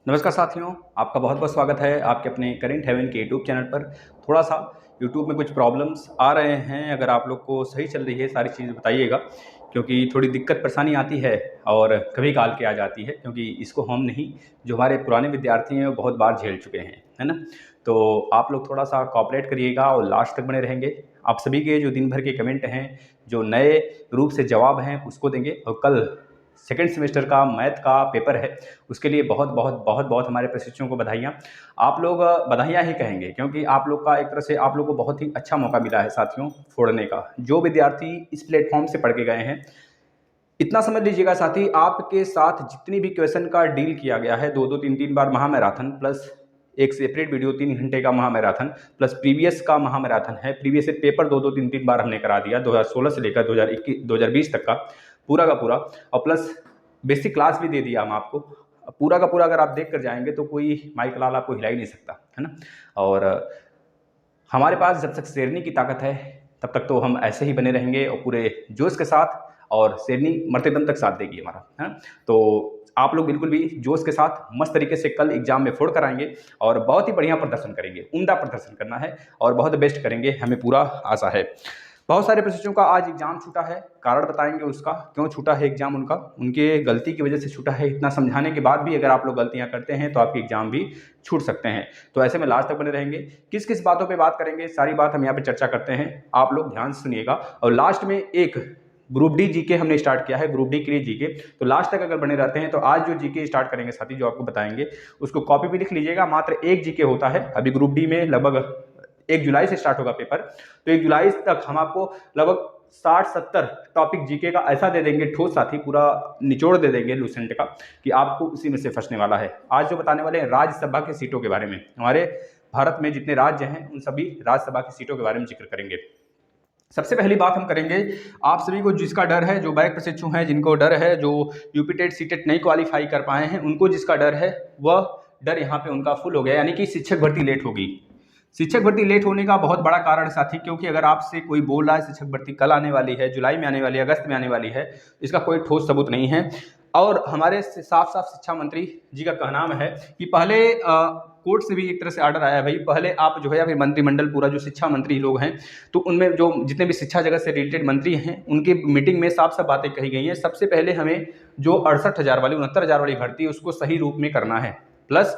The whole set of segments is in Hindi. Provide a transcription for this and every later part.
नमस्कार साथियों, आपका बहुत बहुत स्वागत है आपके अपने करेंट हेवन के यूट्यूब चैनल पर। थोड़ा सा यूट्यूब में कुछ प्रॉब्लम्स आ रहे हैं, अगर आप लोग को सही चल रही है सारी चीज़ बताइएगा, क्योंकि थोड़ी दिक्कत परेशानी आती है और कभी काल के आ जाती है, क्योंकि इसको हम नहीं, जो हमारे पुराने विद्यार्थी हैं वो बहुत बार झेल चुके हैं, है ना। तो आप लोग थोड़ा सा कॉपरेट करिएगा और लास्ट तक बने रहेंगे। आप सभी के जो दिन भर के कमेंट हैं, जो नए रूप से जवाब हैं, उसको देंगे। और कल सेकेंड सेमेस्टर का मैथ का पेपर है, उसके लिए बहुत बहुत बहुत बहुत हमारे प्रशिक्षुओं को बधाइयाँ। आप लोग बधाइयाँ ही कहेंगे, क्योंकि आप लोग का एक तरह से आप लोग को बहुत ही अच्छा मौका मिला है साथियों फोड़ने का। जो विद्यार्थी इस प्लेटफॉर्म से पढ़ के गए हैं, इतना समझ लीजिएगा साथी, आपके साथ जितनी भी क्वेश्चन का डील किया गया है, 2-2 3-3 बार महामैराथन प्लस एक सेपरेट वीडियो 3 घंटे का महामैराथन प्लस प्रीवियस का महामैराथन है। प्रीवियस पेपर 2-2 3-3 बार हमने करा दिया, 2016 से लेकर 2020 तक का पूरा और प्लस बेसिक क्लास भी दे दिया हम आपको। पूरा का पूरा अगर आप देख कर जाएंगे तो कोई माइक लाल आपको हिला ही नहीं सकता, है ना। और हमारे पास जब तक शेरनी की ताकत है तब तक तो हम ऐसे ही बने रहेंगे और पूरे जोश के साथ, और शेरनी मरते दम तक साथ देगी हमारा, है ना। तो आप लोग बिल्कुल भी जोश के साथ मस्त तरीके से कल एग्जाम में फोड़ कर आएंगे और बहुत ही बढ़िया प्रदर्शन करेंगे, उम्दा प्रदर्शन करना है और बहुत बेस्ट करेंगे, हमें पूरा आशा है। बहुत सारे प्रशिक्षुओं का आज एग्जाम छूटा है, कारण बताएंगे उसका, क्यों छूटा है एग्जाम उनका, उनके गलती की वजह से छूटा है। इतना समझाने के बाद भी अगर आप लोग गलतियां करते हैं तो आपके एग्जाम भी छूट सकते हैं। तो ऐसे में लास्ट तक बने रहेंगे। किस किस बातों पे बात करेंगे, सारी बात हम यहाँ पे चर्चा करते हैं, आप लोग ध्यान से सुनिएगा। और लास्ट में एक ग्रुप डी जीके हमने स्टार्ट किया है, ग्रुप डी के लिए जीके, तो लास्ट तक अगर बने रहते हैं तो आज जो जीके स्टार्ट करेंगे साथी, जो आपको बताएंगे, उसको कॉपी भी लिख लीजिएगा। मात्र एक जीके होता है, अभी ग्रुप डी में लगभग 1 जुलाई से स्टार्ट होगा पेपर, तो 1 जुलाई तक हम आपको लगभग 60-70 टॉपिक जीके का ऐसा दे देंगे ठोस साथी, पूरा निचोड़ दे देंगे लूसेंट का, कि आपको उसी में से फंसने वाला है। आज जो बताने वाले हैं राज्यसभा की सीटों के बारे में, हमारे भारत में जितने राज्य हैं उन सभी राज्यसभा की सीटों के बारे में जिक्र करेंगे। सबसे पहली बात हम करेंगे, आप सभी को जिसका डर है, जो बैक प्रशिक्षु हैं जिनको डर है, जो यूपी टेट सीटेट नहीं क्वालिफाई कर पाए हैं, उनको जिसका डर है वह डर यहाँ पे उनका फुल हो गया, यानी कि शिक्षक भर्ती लेट होगी। शिक्षक भर्ती लेट होने का बहुत बड़ा कारण साथी, क्योंकि अगर आपसे कोई बोल रहा है शिक्षक भर्ती कल आने वाली है, जुलाई में आने वाली है, अगस्त में आने वाली है, इसका कोई ठोस सबूत नहीं है। और हमारे साफ साफ शिक्षा मंत्री जी का कहना है कि पहले कोर्ट से भी एक तरह से ऑर्डर आया है, भाई पहले आप जो है या फिर मंत्रिमंडल पूरा जो शिक्षा मंत्री लोग हैं, तो उनमें जो जितने भी शिक्षा जगत से रिलेटेड मंत्री हैं, उनकी मीटिंग में साफ साफ बातें कही गई हैं। सबसे पहले हमें जो 68,000 वाली 69,000 वाली भर्ती है उसको सही रूप में करना है। प्लस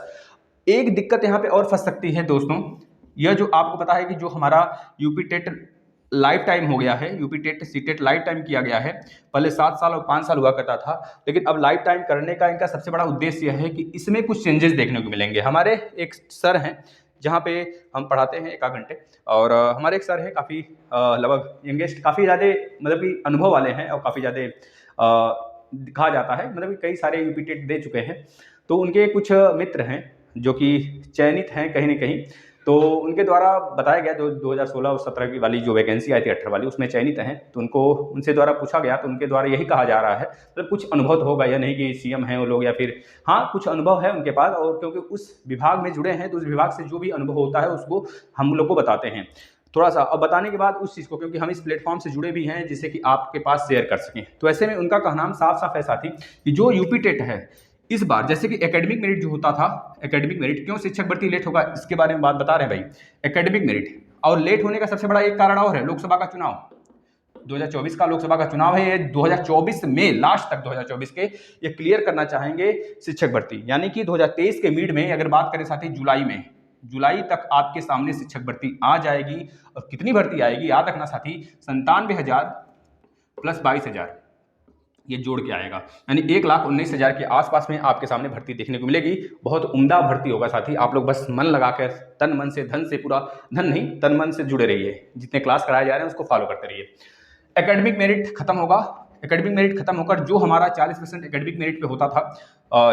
एक दिक्कत यहाँ पे और फंस सकती है दोस्तों, यह जो आपको पता है कि जो हमारा यूपी टेट लाइफ टाइम हो गया है, UP TET CTET lifetime किया गया है। पहले 7 साल और 5 साल हुआ करता था, लेकिन अब लाइफ टाइम करने का इनका सबसे बड़ा उद्देश्य यह है कि इसमें कुछ चेंजेस देखने को मिलेंगे। हमारे एक सर हैं जहाँ पे हम पढ़ाते हैं 1 घंटे, और हमारे एक सर हैं काफ़ी लगभग यंगेस्ट, काफ़ी ज़्यादा मतलब कि अनुभव वाले हैं और काफ़ी ज़्यादा कहा जाता है, मतलब कि कई सारे यूपी टेट दे चुके हैं। तो उनके कुछ मित्र हैं जो कि चयनित हैं कहीं ना कहीं, तो उनके द्वारा बताया गया, जो 2016 और 17 की वाली जो वैकेंसी आई थी 18 वाली, उसमें चयनित हैं, तो उनको उनसे द्वारा पूछा गया, तो उनके द्वारा यही कहा जा रहा है, मतलब कुछ अनुभव तो होगा, यह नहीं कि सीएम हैं वो लोग या फिर, हाँ कुछ अनुभव है उनके पास, और क्योंकि उस विभाग में जुड़े हैं तो उस विभाग से जो भी अनुभव होता है उसको हम लोग को बताते हैं थोड़ा सा, और बताने के बाद उस चीज़ को, क्योंकि हम इस प्लेटफॉर्म से जुड़े भी हैं जिससे कि आपके पास शेयर कर सकें। तो ऐसे में उनका कहना साफ साफ है साथी कि जो यूपी टेट है इस बार, जैसे कि एकेडमिक मेरिट जो होता था, एकेडमिक मेरिट क्यों शिक्षक भर्ती लेट होगा इसके बारे में बात बता रहे हैं भाई। एकेडमिक मेरिट और लेट होने का सबसे बड़ा एक कारण और है, लोकसभा का चुनाव, 2024 का लोकसभा का चुनाव है। ये 2024 में लास्ट तक 2024 के ये क्लियर करना चाहेंगे शिक्षक भर्ती, यानी कि 2023 के मिड में, अगर बात करें साथी जुलाई में, जुलाई तक आपके सामने शिक्षक भर्ती आ जाएगी। और कितनी भर्ती आएगी याद रखना साथी, 97,000 प्लस 22,000 ये जोड़ के आएगा, यानी 1,19,000 के आसपास में आपके सामने भर्ती देखने को मिलेगी। बहुत उम्दा भर्ती होगा साथी, आप लोग बस मन लगाकर तन मन से, धन से, पूरा धन नहीं तन मन से जुड़े रहिए, जितने क्लास कराए जा रहे हैं उसको फॉलो करते रहिए। एकेडमिक मेरिट खत्म होगा, एकेडमिक मेरिट खत्म होकर जो हमारा 40% एकेडमिक मेरिट पे होता था,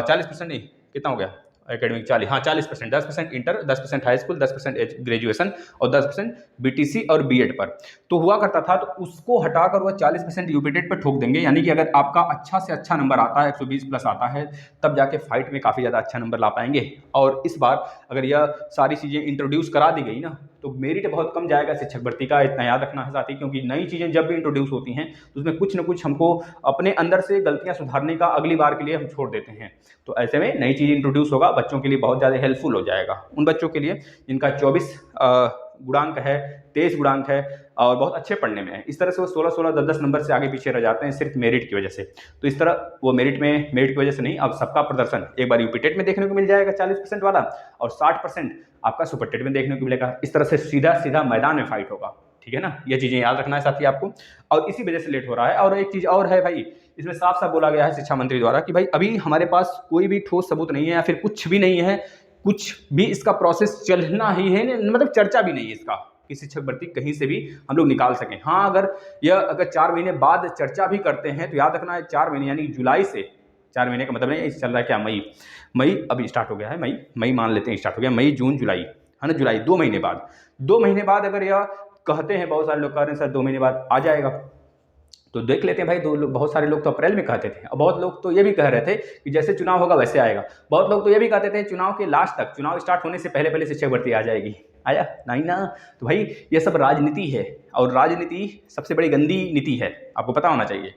40% नहीं, कितना हो गया एकेडमिक, 40, हाँ 40%, 10% इंटर, 10% हाई स्कूल, 10% ग्रेजुएशन और 10% बीटीसी और बीएड पर तो हुआ करता था, तो उसको हटाकर वह 40% यूपी टेट पर ठोक देंगे। यानी कि अगर आपका अच्छा से अच्छा नंबर आता है, 120 प्लस आता है, तब जाके फाइट में काफ़ी ज़्यादा अच्छा नंबर ला पाएंगे। और इस बार अगर यह सारी चीज़ें इंट्रोड्यूस करा दी गई ना, तो मेरिट बहुत कम जाएगा शिक्षक भर्ती का, इतना याद रखना है साथी। क्योंकि नई चीज़ें जब भी इंट्रोड्यूस होती हैं तो उसमें कुछ ना कुछ हमको अपने अंदर से गलतियाँ सुधारने का अगली बार के लिए हम छोड़ देते हैं। तो ऐसे में नई चीज़ इंट्रोड्यूस होगा, बच्चों के लिए बहुत ज़्यादा हेल्पफुल हो जाएगा। उन बच्चों के लिए जिनका 24 गुणांक है, 23 गुणांक है और बहुत अच्छे पढ़ने में है, इस तरह से वो 16-16, 10-10 नंबर से आगे पीछे रह जाते हैं सिर्फ मेरिट की वजह से। तो इस तरह वो मेरिट की वजह से नहीं, अब सबका प्रदर्शन एक बार यूपी टेट में देखने को मिल जाएगा 40% वाला, और 60% आपका सुपर टेट में देखने को मिलेगा। इस तरह से सीधा सीधा मैदान में फाइट होगा, ठीक है ना। ये चीज़ें याद रखना है साथी आपको, और इसी वजह से लेट हो रहा है। और एक चीज़ और है भाई, इसमें साफ साफ बोला गया है शिक्षा मंत्री द्वारा कि भाई अभी हमारे पास कोई भी ठोस सबूत नहीं है या फिर कुछ भी नहीं है, कुछ भी इसका प्रोसेस चलना ही है, मतलब चर्चा भी नहीं है इसका कि शिक्षक भर्ती कहीं से भी हम लोग निकाल सकें। हाँ, अगर 4 महीने बाद चर्चा भी करते हैं तो याद रखना है 4 महीने यानी जुलाई से, 4 महीने का मतलब नहीं चल रहा है क्या, मई अभी स्टार्ट हो गया है, मई मान लेते हैं स्टार्ट हो गया, मई जून जुलाई है ना, जुलाई 2 महीने बाद, 2 महीने बाद अगर यह कहते हैं, बहुत सारे लोग कह रहे हैं सर 2 महीने बाद आ जाएगा, तो देख लेते हैं भाई। बहुत सारे लोग तो अप्रैल में कहते थे, और बहुत लोग तो ये भी कह रहे थे कि जैसे चुनाव होगा वैसे आएगा। बहुत लोग तो ये भी कहते थे चुनाव के लास्ट तक, चुनाव स्टार्ट होने से पहले पहले शिक्षक भर्ती आ जाएगी। आया नहीं ना। तो भाई ये सब राजनीति है, और राजनीति सबसे बड़ी गंदी नीति है, आपको पता होना चाहिए।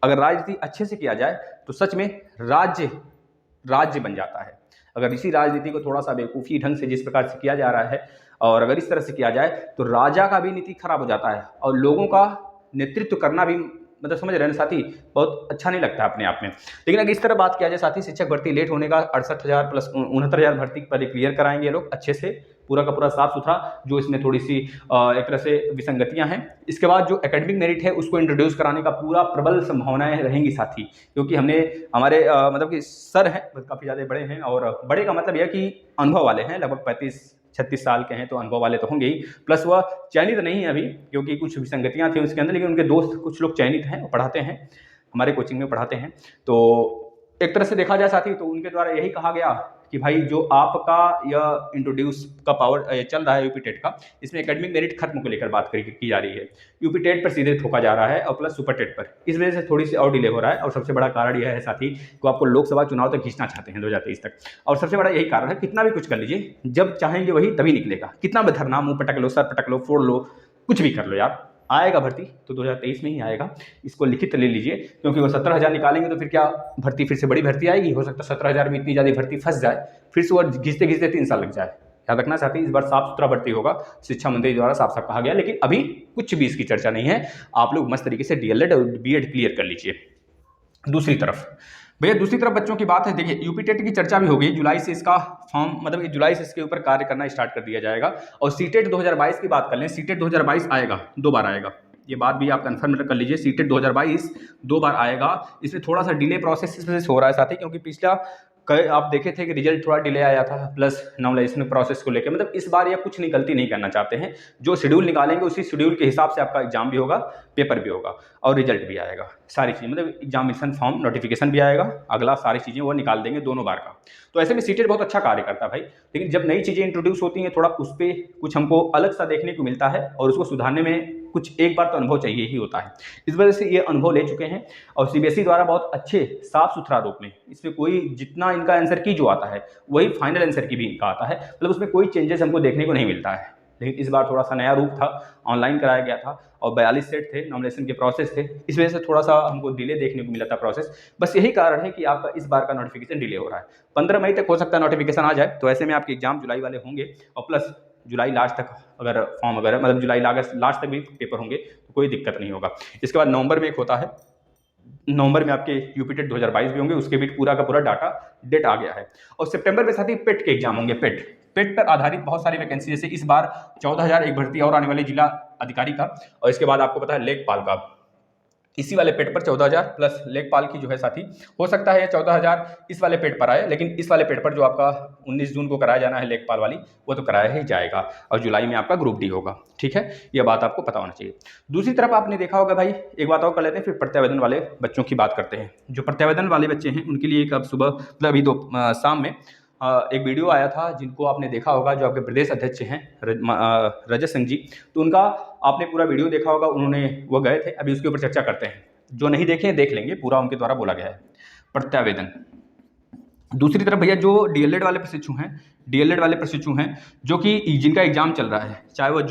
अगर राजनीति अच्छे से किया जाए तो सच में राज्य बन जाता है। अगर इसी राजनीति को थोड़ा सा बेवकूफ़ी ढंग से जिस प्रकार से किया जा रहा है, और अगर इस तरह से किया जाए तो राजा का भी नीति खराब हो जाता है, और लोगों का नेतृत्व करना भी, मतलब समझ रहे हैं साथी, बहुत अच्छा नहीं लगता अपने आप में। लेकिन अगर इस तरह बात किया जाए साथी, शिक्षक भर्ती लेट होने का 68,000 प्लस 69,000 भर्ती पर क्लियर कराएंगे ये लोग अच्छे से, पूरा का पूरा साफ सुथरा। जो इसमें थोड़ी सी एक तरह से विसंगतियां हैं, इसके बाद जो एकेडमिक मेरिट है उसको इंट्रोड्यूस कराने का पूरा प्रबल संभावनाएं रहेंगी साथी। क्योंकि हमारे मतलब कि सर हैं काफ़ी ज़्यादा बड़े हैं, और बड़े का मतलब यह कि अनुभव वाले हैं, लगभग 35-36 साल के हैं, तो अनुभव वाले तो होंगे ही। प्लस वह चयनित नहीं है अभी, क्योंकि कुछ विसंगतियां थी उसके अंदर, लेकिन उनके दोस्त कुछ लोग चयनित हैं, वो पढ़ाते हैं, हमारे कोचिंग में पढ़ाते हैं। तो एक तरह से देखा जाए साथी, तो उनके द्वारा यही कहा गया कि भाई जो आपका यह इंट्रोड्यूस का पावर चल रहा है यूपी टेट का, इसमें एकेडमिक मेरिट खत्म को लेकर बात की जा रही है। यूपी टेट पर सीधे ठोका जा रहा है, और प्लस सुपर टेट पर, इस वजह से थोड़ी सी और डिले हो रहा है। और सबसे बड़ा कारण यह है साथी कि आपको लोकसभा चुनाव तक खींचना चाहते हैं 2023 तक, और सबसे बड़ा यही कारण है। कितना भी कुछ कर लीजिए, जब चाहेंगे वही तभी निकलेगा। कितना भी धरना, मुँह पटक लो, सर पटक लो, फोड़ लो, कुछ भी कर लो यार, आएगा भर्ती तो 2023 में ही आएगा। इसको लिखित ले लीजिए, क्योंकि वो 17,000 निकालेंगे तो फिर क्या भर्ती, फिर से बड़ी भर्ती आएगी। हो सकता है 17,000 में इतनी ज़्यादा भर्ती फंस जाए, फिर से वो घिसते घिसते 3 साल लग जाए। याद रखना साथी, इस बार साफ सुथरा भर्ती होगा, शिक्षा मंत्री द्वारा साफ साफ कहा गया। लेकिन अभी कुछ भी इसकी चर्चा नहीं है। आप लोग मस्त तरीके से DLED और BEd क्लियर कर लीजिए। दूसरी तरफ बच्चों की बात है, देखिए यूपी टेट की चर्चा भी हो गई, जुलाई से इसका फॉर्म, मतलब जुलाई से इसके ऊपर कार्य करना स्टार्ट कर दिया जाएगा। और सीटेट 2022 की बात कर लें, सीटेट 2022 आएगा, 2 बार आएगा, ये बात भी आप कंफर्म कर लीजिए। सीटेट 2022 2 बार आएगा। इसमें थोड़ा सा डिले प्रोसेस इस वजह से हो रहा है साथी, क्योंकि पिछला आप देखे थे कि रिजल्ट थोड़ा डिले आया था, प्लस नॉर्मलाइजेशन प्रोसेस को लेकर, मतलब इस बार ये कुछ नहीं गलती नहीं करना चाहते हैं। जो शेड्यूल निकालेंगे उसी शेड्यूल के हिसाब से आपका एग्जाम भी होगा, पेपर भी होगा, और रिजल्ट भी आएगा। सारी चीज़ें, मतलब एग्जामिनेशन फॉर्म नोटिफिकेशन भी आएगा, अगला सारी चीज़ें वो निकाल देंगे दोनों बार का। तो ऐसे में सीटेट बहुत अच्छा कार्य करता है भाई। लेकिन जब नई चीज़ें इंट्रोड्यूस होती हैं, थोड़ा उस पर कुछ हमको अलग सा देखने को मिलता है, और उसको सुधारने में कुछ एक बार तो अनुभव चाहिए ही होता है। इस वजह से ये अनुभव ले चुके हैं, और CBSE द्वारा बहुत अच्छे साफ सुथरा रूप में, इसमें कोई जितना इनका आंसर की जो आता है वही फाइनल आंसर की भी इनका आता है, मतलब उसमें कोई चेंजेस हमको देखने को नहीं मिलता है। लेकिन इस बार थोड़ा सा नया रूप था, ऑनलाइन कराया गया था, और 42 सेट थे, नॉमिनेशन के प्रोसेस थे, इस वजह से थोड़ा सा हमको डिले देखने को मिला था प्रोसेस। बस यही कारण है कि आपका इस बार का नोटिफिकेशन डिले हो रहा है। 15 मई तक हो सकता है नोटिफिकेशन आ जाए, तो ऐसे में आपके एग्जाम जुलाई वाले होंगे, और प्लस जुलाई लास्ट तक अगर फॉर्म वगैरह, मतलब जुलाई अगस्त लास्ट तक भी पेपर होंगे तो कोई दिक्कत नहीं होगा। इसके बाद नवंबर में एक होता है, नवंबर में आपके यूपी टेट 2022 भी होंगे, उसके भी पूरा का पूरा डाटा डेट आ गया है। और सितंबर में साथ ही पेट के एग्जाम होंगे, पेट पर आधारित बहुत सारी वैकेंसी, जैसे इस बार 14,000 एक भर्ती और आने वाली जिला अधिकारी का, और इसके बाद आपको पता है लेखपाल का, इसी वाले पेट पर 14,000 प्लस लेखपाल की जो है साथी, हो सकता है 14,000 इस वाले पेट पर आए, लेकिन इस वाले पेट पर जो आपका 19 जून को कराया जाना है लेखपाल वाली, वो तो कराया ही जाएगा, और जुलाई में आपका ग्रुप डी होगा। ठीक है, ये बात आपको पता होना चाहिए। दूसरी तरफ आपने देखा होगा भाई, एक बात और कर लेते हैं, फिर प्रत्यावेदन वाले बच्चों की बात करते हैं। जो प्रत्यावेदन वाले बच्चे हैं उनके लिए एक अब सुबह, मतलब अभी शाम में एक वीडियो आया था, जिनको आपने देखा होगा, जो आपके प्रदेश अध्यक्ष हैं रजत सिंह जी, तो उनका आपने पूरा वीडियो देखा होगा, वो गए थे। अभी उसके ऊपर चर्चा करते हैं, जो नहीं देखे देख लेंगे, पूरा उनके द्वारा बोला गया है। प्रत्यावेदन दूसरी तरफ भैया जो डीएलएड वाले प्रशिक्षु हैं, डीएलएड वाले प्रशिक्षु हैं जो कि जिनका एग्जाम चल रहा है, चाहे वो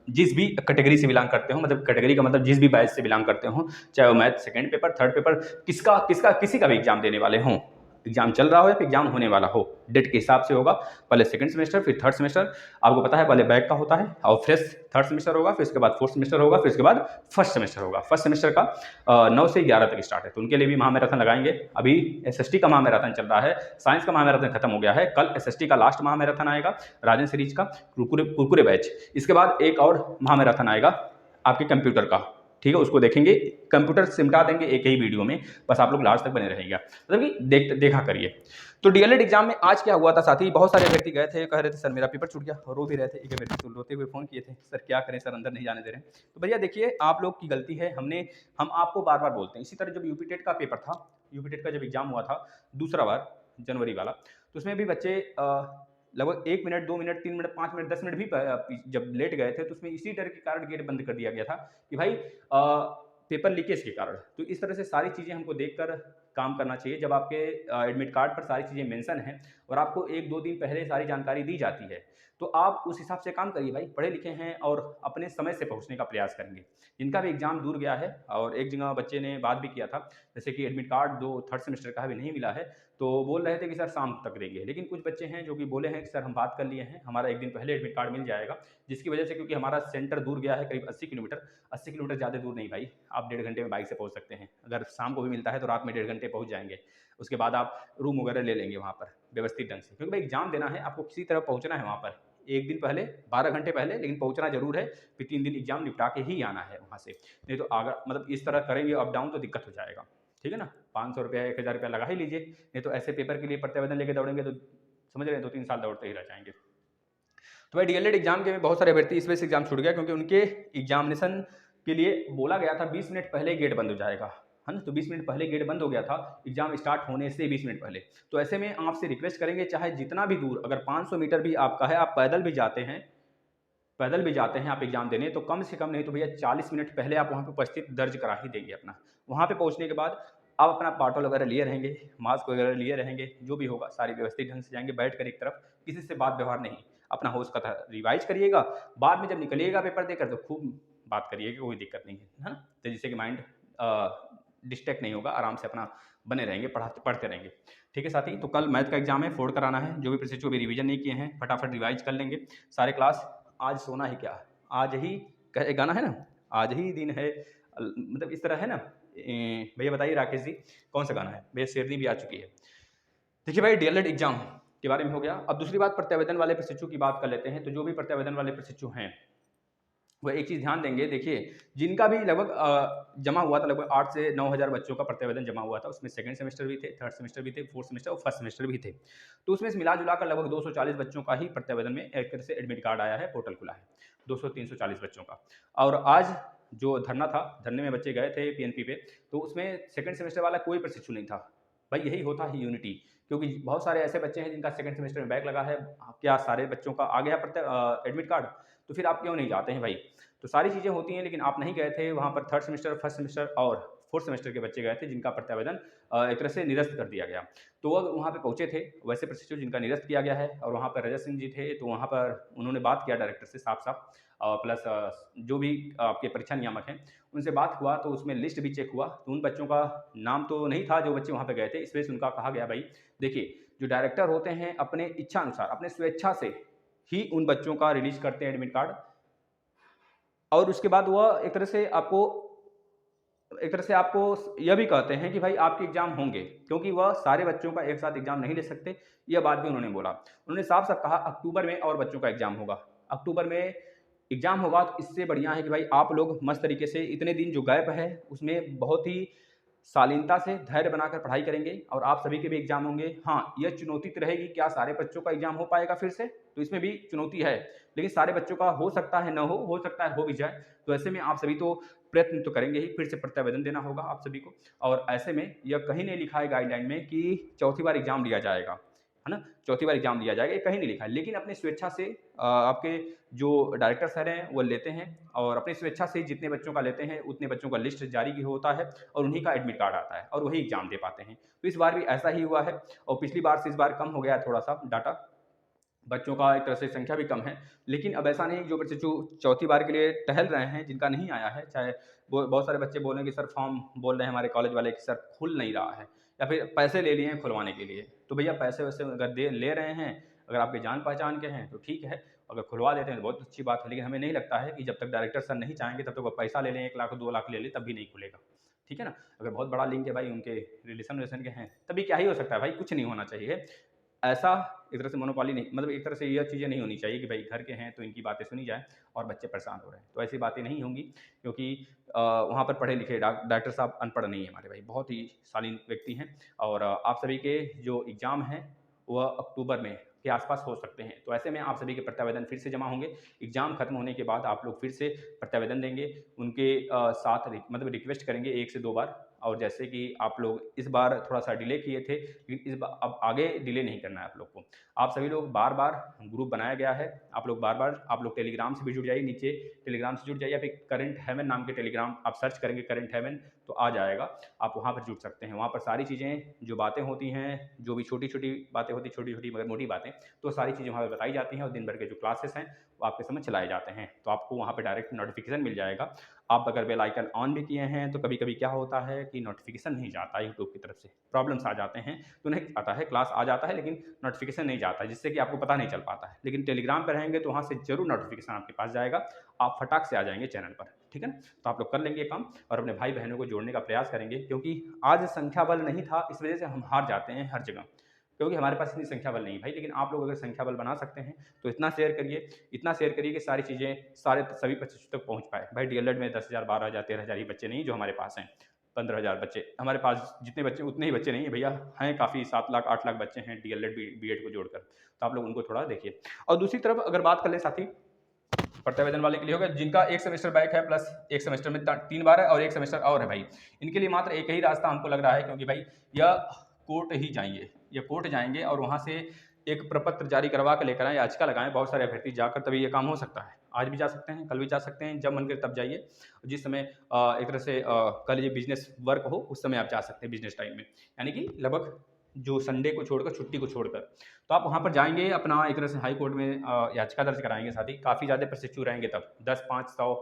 जिस भी कैटेगरी से बिलोंग करते हो, मतलब कैटेगरी का मतलब जिस भी बैच से बिलोंग करते हो, चाहे वो math second paper, third paper, किसी का भी एग्जाम देने वाले हों, एग्जाम चल रहा हो या फिर एग्जाम होने वाला हो, डेट के हिसाब से होगा। पहले सेकंड सेमेस्टर, फिर थर्ड सेमेस्टर। आपको पता है पहले बैक का होता है और फ्रेश थर्ड सेमेस्टर होगा, फिर उसके बाद फोर्थ सेमेस्टर होगा, फिर उसके बाद फर्स्ट सेमेस्टर होगा। फर्स्ट सेमेस्टर का 9 से 11 तक स्टार्ट है, तो उनके लिए भी महामैराथन लगाएंगे। अभी एसएसटी का महामैराथन चल रहा है, साइंस का महामैराथन खत्म हो गया है, कल एसएसटी का लास्ट महामैराथन आएगा, राजन सीरीज का कुरकुरे बैच। इसके बाद एक और महामैराथन आएगा आपके कंप्यूटर का, ठीक है, उसको देखेंगे, कंप्यूटर सिमटा देंगे एक ही वीडियो में, बस आप लोग लास्ट तक बने रहेंगे, मतलब कि देखा करिए। तो डीएलएड एग्जाम में आज क्या हुआ था साथी, बहुत सारे व्यक्ति गए थे, कह रहे थे सर मेरा पेपर छूट गया, और रो भी रहे थे, एक व्यक्ति रोते हुए फोन किए थे, सर क्या करें सर अंदर नहीं जाने दे रहे। तो भैया देखिए आप लोग की गलती है, हम आपको बार बार बोलते हैं। इसी तरह जब यूपी टेट का पेपर था, यूपी टेट का जब एग्जाम हुआ था दूसरा बार, जनवरी वाला, तो उसमें भी बच्चे लगभग 1 minute, 2 minute, 3 minute, 5 minute, 10 minute भी जब लेट गए थे, तो उसमें इसी डर के कारण गेट बंद कर दिया गया था कि भाई पेपर लीकेज के कारण। तो इस तरह से सारी चीज़ें हमको देखकर काम करना चाहिए। जब आपके एडमिट कार्ड पर सारी चीज़ें मेंशन हैं और आपको 1-2 दिन पहले सारी जानकारी दी जाती है, तो आप उस हिसाब से काम करिए भाई, पढ़े लिखे हैं और अपने समय से पहुंचने का प्रयास करेंगे। जिनका भी एग्जाम दूर गया है, और एक जगह बच्चे ने बात भी किया था, जैसे कि एडमिट कार्ड जो थर्ड सेमेस्टर का भी नहीं मिला है, तो बोल रहे थे कि सर शाम तक देंगे, लेकिन कुछ बच्चे हैं जो कि बोले हैं कि सर हम बात कर लिए हैं, हमारा एक दिन पहले एडमिट कार्ड मिल जाएगा, जिसकी वजह से, क्योंकि हमारा सेंटर दूर गया है करीब 80 किलोमीटर, 80 किलोमीटर ज़्यादा दूर नहीं भाई, आप 1.5 घंटे में बाइक से पहुंच सकते हैं। अगर शाम को भी मिलता है तो रात में 1.5 घंटे पहुंच जाएंगे, उसके बाद आप रूम वगैरह ले लेंगे वहाँ पर व्यवस्थित ढंग से, क्योंकि भाई एग्जाम देना है, आपको किसी तरह पहुँचना है वहाँ पर, एक दिन पहले, 12 घंटे पहले, लेकिन पहुंचना जरूर है, फिर 3 दिन एग्जाम निपटा के ही आना है वहाँ से। नहीं तो अगर मतलब इस तरह करेंगे अप डाउन तो दिक्कत हो जाएगा, ठीक है ना। 500 रुपया 1000 रुपया लगा ही लीजिए, नहीं तो ऐसे पेपर के लिए प्रत्यावेदन लेके दौड़ेंगे तो समझ रहे हैं 2-3 साल दौड़ते ही रह जाएंगे। तो भाई डीएलएड एग्जाम के में बहुत सारे अभ्यर्थी इस वजह से एग्जाम छूट गया क्योंकि उनके एग्जामिनेशन के लिए बोला गया था 20 मिनट पहले गेट बंद हो जाएगा, है ना। तो 20 मिनट पहले गेट बंद हो गया था, एग्जाम स्टार्ट होने से 20 मिनट पहले। तो ऐसे में आपसे रिक्वेस्ट करेंगे, चाहे जितना भी दूर, अगर 500 मीटर भी आपका है, आप पैदल भी जाते हैं, आप एग्जाम देने, तो कम से कम नहीं तो भैया 40 मिनट पहले आप वहाँ पे उपस्थित दर्ज करा ही देंगे अपना। वहाँ पे पहुँचने के बाद आप अपना पाटल वगैरह लिए रहेंगे, मास्क वगैरह लिए रहेंगे, जो भी होगा सारी व्यवस्थित ढंग से जाएंगे, बैठ कर एक तरफ, किसी से बात व्यवहार नहीं, अपना होश का था रिवाइज करिएगा। बाद में जब निकलिएगा पेपर देकर तो खूब बात करिएगा, कोई दिक्कत नहीं है ना, तो जिससे कि माइंड डिस्ट्रैक्ट नहीं होगा, आराम से अपना बने रहेंगे, पढ़ते रहेंगे। ठीक है साथी, तो कल मैथ का एग्जाम है, फोड़ कराना है, जो भी प्रशिक्षु अभी रिवीजन नहीं किए हैं फटाफट रिवाइज कर लेंगे सारे क्लास। आज सोना ही क्या, आज ही गाना है ना, आज ही दिन है, मतलब इस तरह है ना। भैया बताइए राकेश जी कौन सा गाना है, भैया शेरनी भी आ चुकी है। देखिए भाई डीएलएड एग्जाम के बारे में हो गया। अब दूसरी बात प्रत्यावेदन वाले प्रशिक्षु की बात कर लेते हैं। तो जो भी प्रत्यावेदन वाले प्रशिक्षु हैं वह एक चीज़ ध्यान देंगे, देखिए जिनका भी लगभग जमा हुआ था, लगभग 8 से 9 हज़ार बच्चों का प्रत्यावेदन जमा हुआ था, उसमें सेकंड सेमेस्टर भी थे, थर्ड सेमेस्टर भी थे, फोर्थ सेमेस्टर और फर्स्ट सेमेस्टर भी थे। तो उसमें मिला जुला कर लगभग 240 बच्चों का ही प्रत्यावेदन में एक तरह से एडमिट कार्ड आया है, पोर्टल खुला है 200-340 बच्चों का। और आज जो धरना था, धरने में बच्चे गए थे पीएनपी पे, तो उसमें सेकंड सेमेस्टर वाला कोई प्रशिक्षु नहीं था। भाई यही होता है यूनिटी, क्योंकि बहुत सारे ऐसे बच्चे हैं जिनका सेकंड सेमेस्टर में बैक लगा है, क्या सारे बच्चों का आ गया एडमिट कार्ड, तो फिर आप क्यों नहीं जाते हैं भाई। तो सारी चीज़ें होती हैं, लेकिन आप नहीं गए थे वहाँ पर। थर्ड सेमेस्टर, फर्स्ट सेमेस्टर और फोर्थ सेमेस्टर के बच्चे गए थे जिनका प्रत्यावेदन एक तरह से निरस्त कर दिया गया। तो वह वहाँ पे पहुँचे थे वैसे प्रशिक्षु जिनका निरस्त किया गया है, और वहाँ पर रजत सिंह जी थे, तो वहाँ पर उन्होंने बात किया डायरेक्टर से साफ साफ, प्लस जो भी आपके परीक्षा नियामक हैं उनसे बात हुआ, तो उसमें लिस्ट भी चेक हुआ, तो उन बच्चों का नाम तो नहीं था जो बच्चे वहाँ पे गए थे। इस वजह से उनका कहा गया भाई देखिए जो डायरेक्टर होते हैं अपने इच्छा अनुसार, अपने स्वेच्छा से ही उन बच्चों का रिलीज करते हैं एडमिट कार्ड, और उसके बाद वह एक तरह से आपको यह भी कहते हैं कि भाई आपके एग्जाम होंगे, क्योंकि वह सारे बच्चों का एक साथ एग्जाम नहीं ले सकते। यह बात भी उन्होंने बोला, उन्होंने साफ साफ कहा अक्टूबर में और बच्चों का एग्जाम होगा, अक्टूबर में एग्जाम होगा। तो इससे बढ़िया है कि भाई आप लोग मस्त तरीके से इतने दिन जो गैप है उसमें बहुत ही शालीनता से धैर्य बनाकर पढ़ाई करेंगे, और आप सभी के भी एग्जाम होंगे। हाँ, यह चुनौती तो रहेगी, क्या सारे बच्चों का एग्जाम हो पाएगा फिर से, तो इसमें भी चुनौती है, लेकिन सारे बच्चों का हो सकता है न हो सकता है हो भी जाए। तो ऐसे में आप सभी तो प्रयत्न तो करेंगे ही, फिर से प्रत्यावेदन देना होगा आप सभी को। और ऐसे में यह कहीं नहीं लिखा है गाइडलाइन में कि चौथी बार एग्जाम लिया जाएगा, है ना? चौथी बार एग्ज़ाम दिया जाएगा, ये कहीं नहीं लिखा है। लेकिन अपनी स्वेच्छा से आपके जो डायरेक्टर सर हैं, वो लेते हैं और अपनी स्वेच्छा से जितने बच्चों का लेते हैं, उतने बच्चों का लिस्ट जारी की होता है और उन्हीं का एडमिट कार्ड आता है और वही एग्ज़ाम दे पाते हैं। तो इस बार भी ऐसा ही हुआ है और पिछली बार से इस बार कम हो गया है थोड़ा-सा डाटा। बच्चों का एक तरह से संख्या भी कम है, लेकिन अब ऐसा नहीं, जो बच्चे जो चौथी बार के लिए टहल रहे हैं, जिनका नहीं आया है, चाहे वो बहुत सारे बच्चे बोल रहे हैं कि सर फॉर्म बोल रहे हैं हमारे कॉलेज वाले कि सर खुल नहीं रहा है या फिर पैसे ले लिए हैं खुलवाने के लिए। तो भैया पैसे-वैसे अगर दे ले रहे हैं, अगर आपके जान-पहचान के हैं तो ठीक है, अगर खुलवा देते हैं तो बहुत अच्छी बात है। लेकिन हमें नहीं लगता है कि जब तक डायरेक्टर सर नहीं चाहेंगे तब तक वो पैसा ले लें, 1 लाख 2 लाख ले लें, तब भी नहीं खुलेगा। ठीक है ना? अगर बहुत बड़ा लिंक है भाई, उनके रिलेशन-विलेशन के हैं, तभी क्या ही हो सकता है भाई, कुछ नहीं होना चाहिए। ऐसा एक तरह से मोनोपोली नहीं, मतलब एक तरह से यह चीज़ें नहीं होनी चाहिए कि भाई घर के हैं तो इनकी बातें सुनी जाएँ और बच्चे परेशान हो रहे हैं। तो ऐसी बातें नहीं होंगी, क्योंकि वहाँ पर पढ़े लिखे डॉक्टर साहब अनपढ़ नहीं है हमारे भाई, बहुत ही शालीन व्यक्ति हैं और आप सभी के जो एग्ज़ाम हैं वह अक्टूबर में के आसपास हो सकते हैं। तो ऐसे में आप सभी के प्रत्यावेदन फिर से जमा होंगे। एग्ज़ाम खत्म होने के बाद आप लोग फिर से प्रत्यावेदन देंगे। उनके साथ मतलब रिक्वेस्ट करेंगे 1 से 2 बार, और जैसे कि आप लोग इस बार थोड़ा-सा डिले किए थे, लेकिन इस बा अब आगे डिले नहीं करना है आप लोग को। आप सभी लोग बार-बार, ग्रुप बनाया गया है, आप लोग बार-बार आप लोग टेलीग्राम से भी जुड़ जाइए, नीचे टेलीग्राम से जुड़ जाइए या फिर करंट हेवन नाम के टेलीग्राम आप सर्च करेंगे, करंट हेवन तो आ जाएगा, आप वहाँ पर जुड़ सकते हैं। वहाँ पर सारी चीज़ें जो बातें होती हैं, जो भी छोटी-छोटी बातें होती हैं, छोटी-छोटी मगर मोटी बातें, तो सारी चीज़ें वहाँ पे बताई जाती हैं और दिन भर के जो क्लासेस हैं, वो आपके समझ चलाए जाते हैं। तो आपको वहाँ पे डायरेक्ट नोटिफ़िकेशन मिल जाएगा। आप अगर बेल आइकन ऑन भी किए हैं, तो कभी-कभी क्या होता है कि नोटिफ़िकेशन नहीं जाता है यूट्यूब की तरफ से, प्रॉब्लम्स आ जाते हैं, तो नहीं आता है, क्लास आ जाता है लेकिन नोटिफ़िकेशन नहीं जाता है, जिससे कि आपको पता नहीं चल पाता है। लेकिन टेलीग्राम पे रहेंगे तो वहाँ से ज़रूर नोटिफ़िकेशन आपके पास जाएगा, आप फटाक से आ जाएँगे चैनल पर, ठीक है ना? तो आप लोग कर लेंगे ये काम और अपने भाई-बहनों को जोड़ने का प्रयास करेंगे, क्योंकि आज संख्या बल नहीं था, इस वजह से हम हार जाते हैं हर जगह, क्योंकि हमारे पास इतनी संख्या बल नहीं है भाई। लेकिन आप लोग अगर संख्या बल बना सकते हैं, तो इतना शेयर करिए कि सारी चीज़ें सारे सभी बच्चों तक पहुँच पाए। भाई डीएलएड में 10,000, 12,000, 13,000 ही बच्चे नहीं जो हमारे पास हैं, 15,000 बच्चे। हमारे पास जितने बच्चे उतने ही बच्चे नहीं हैं भैया, हैं काफ़ी 7 लाख, 8 लाख बच्चे हैं डीएलएड, बीएड को जोड़कर। तो आप लोग उनको थोड़ा देखिए। और दूसरी तरफ अगर बात कर लें साथी, प्रत्यावेदन वाले के लिए हो गया, जिनका 1 सेमेस्टर बैक है प्लस 1 सेमेस्टर में 3 बार है और 1 सेमेस्टर और है भाई। इनके लिए मात्र एक ही रास्ता हमको लग रहा है, क्योंकि भाई यह कोर्ट ही जाएँगे, ये कोर्ट जाएँगे और वहाँ से एक प्रपत्र जारी करवा के लेकर आएँ, याचिका लगाएँ, बहुत सारे अभ्यर्थी जाकर तभी ये काम हो सकता है। आज भी जा सकते हैं, कल भी जा सकते हैं, जब मन करे तब जाइए। जिस समय एक तरह से कह लीजिए बिज़नेस वर्क हो, उस समय आप जा सकते हैं बिज़नेस टाइम में। यानी कि लगभग जो संडे को छोड़कर, छुट्टी को छोड़कर। तो आप वहाँ पर जाएँगे, अपना एक तरह से हाई कोर्ट में याचिका दर्ज कराएँगे साथ ही, काफ़ी ज़्यादा प्रशिक्षु रहेंगे तब, 10, 5, 100